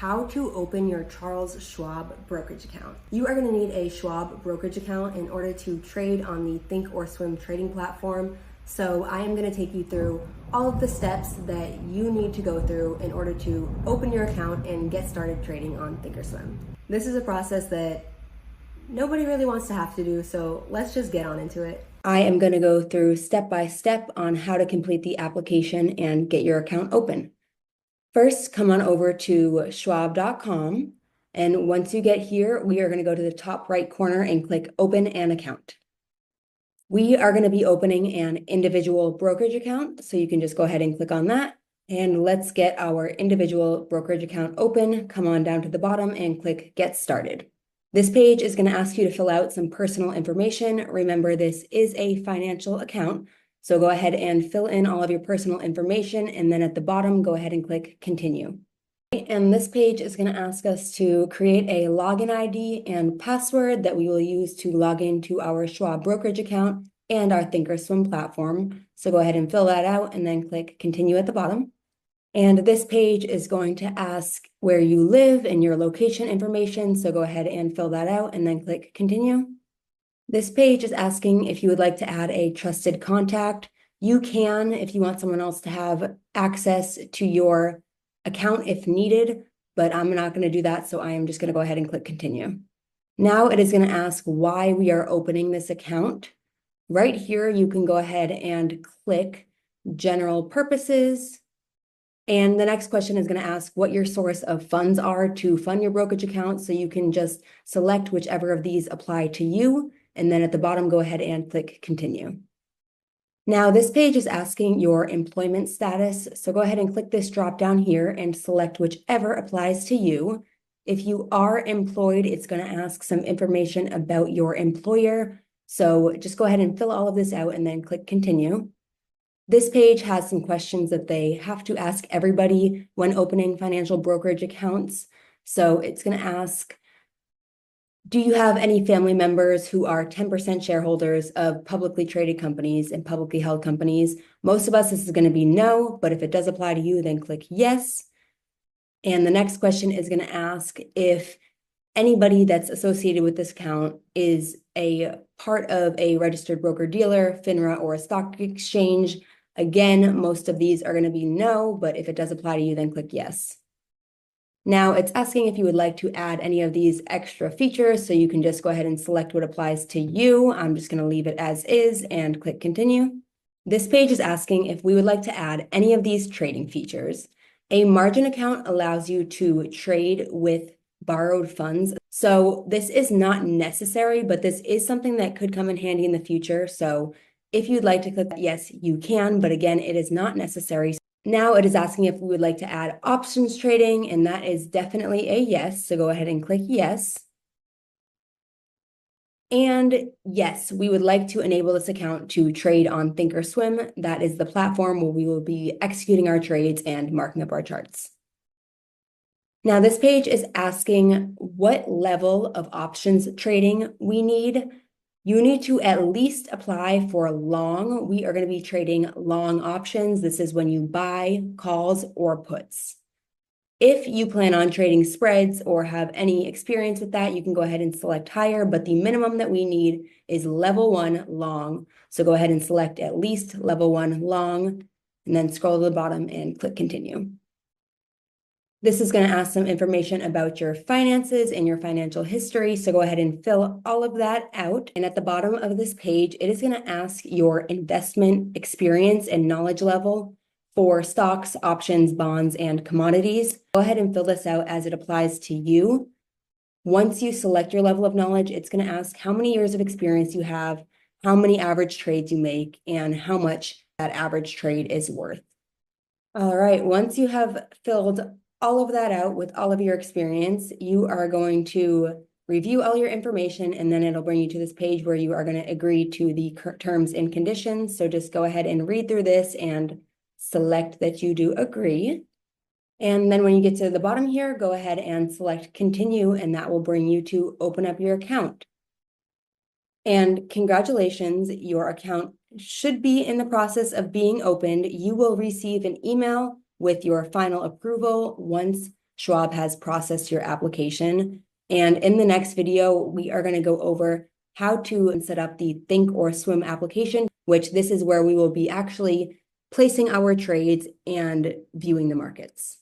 how to open your Charles Schwab brokerage account. You are going to need a Schwab brokerage account in order to trade on the Thinkorswim trading platform. So I am going to take you through all of the steps that you need to go through in order to open your account and get started trading on Thinkorswim. This is a process that nobody really wants to have to do, so let's just get on into it. I am going to go through step by step on how to complete the application and get your account open. First, come on over to schwab.com, and once you get here, we are going to go to the top right corner and click Open an Account. We are going to be opening an individual brokerage account, so you can just go ahead and click on that. And let's get our individual brokerage account open. Come on down to the bottom and click Get Started. This page is going to ask you to fill out some personal information. Remember, this is a financial account, so go ahead and fill in all of your personal information, and then at the bottom, go ahead and click Continue. And this page is going to ask us to create a login ID and password that we will use to log into our Schwab brokerage account and our Thinkorswim platform. So go ahead and fill that out and then click Continue at the bottom. And this page is going to ask where you live and your location information. So go ahead and fill that out and then click Continue. This page is asking if you would like to add a trusted contact. You can if you want someone else to have access to your account if needed, but I'm not going to do that. So I am just going to go ahead and click Continue. Now it is going to ask why we are opening this account. Right here, you can go ahead and click General Purposes. And the next question is going to ask what your source of funds are to fund your brokerage account. So you can just select whichever of these apply to you. And then at the bottom, go ahead and click Continue. Now this page is asking your employment status. So go ahead and click this drop down here and select whichever applies to you. If you are employed, it's going to ask some information about your employer. So just go ahead and fill all of this out and then click Continue. This page has some questions that they have to ask everybody when opening financial brokerage accounts. So it's going to ask, do you have any family members who are 10% shareholders of publicly traded companies and publicly held companies? Most of us, this is going to be no, but if it does apply to you, then click yes. And the next question is going to ask if anybody that's associated with this account is a part of a registered broker-dealer, FINRA, or a stock exchange. Again, most of these are going to be no, but if it does apply to you, then click yes. Now it's asking if you would like to add any of these extra features, so you can just go ahead and select what applies to you. I'm just going to leave it as is and click Continue. This page is asking if we would like to add any of these trading features. A margin account allows you to trade with borrowed funds. So this is not necessary, but this is something that could come in handy in the future. So if you'd like to click yes, you can, but again, it is not necessary. Now it is asking if we would like to add options trading, and that is definitely a yes. So go ahead and click yes. And yes, we would like to enable this account to trade on Thinkorswim. That is the platform where we will be executing our trades and marking up our charts. Now this page is asking what level of options trading we need. You need to at least apply for long. We are going to be trading long options. This is when you buy calls or puts. If you plan on trading spreads or have any experience with that, you can go ahead and select higher, but the minimum that we need is level 1 long. So go ahead and select at least level 1 long, and then scroll to the bottom and click Continue. This is going to ask some information about your finances and your financial history. So go ahead and fill all of that out. And at the bottom of this page, it is going to ask your investment experience and knowledge level for stocks, options, bonds, and commodities. Go ahead and fill this out as it applies to you. Once you select your level of knowledge, it's going to ask how many years of experience you have, how many average trades you make, and how much that average trade is worth. All right, once you have filled all of that out with all of your experience, you are going to review all your information, and then it'll bring you to this page where you are going to agree to the terms and conditions. So just go ahead and read through this and select that you do agree. And then when you get to the bottom here, go ahead and select Continue, and that will bring you to open up your account. And congratulations, your account should be in the process of being opened. You will receive an email with your final approval once Schwab has processed your application. And in the next video, we are going to go over how to set up the Thinkorswim application, which this is where we will be actually placing our trades and viewing the markets.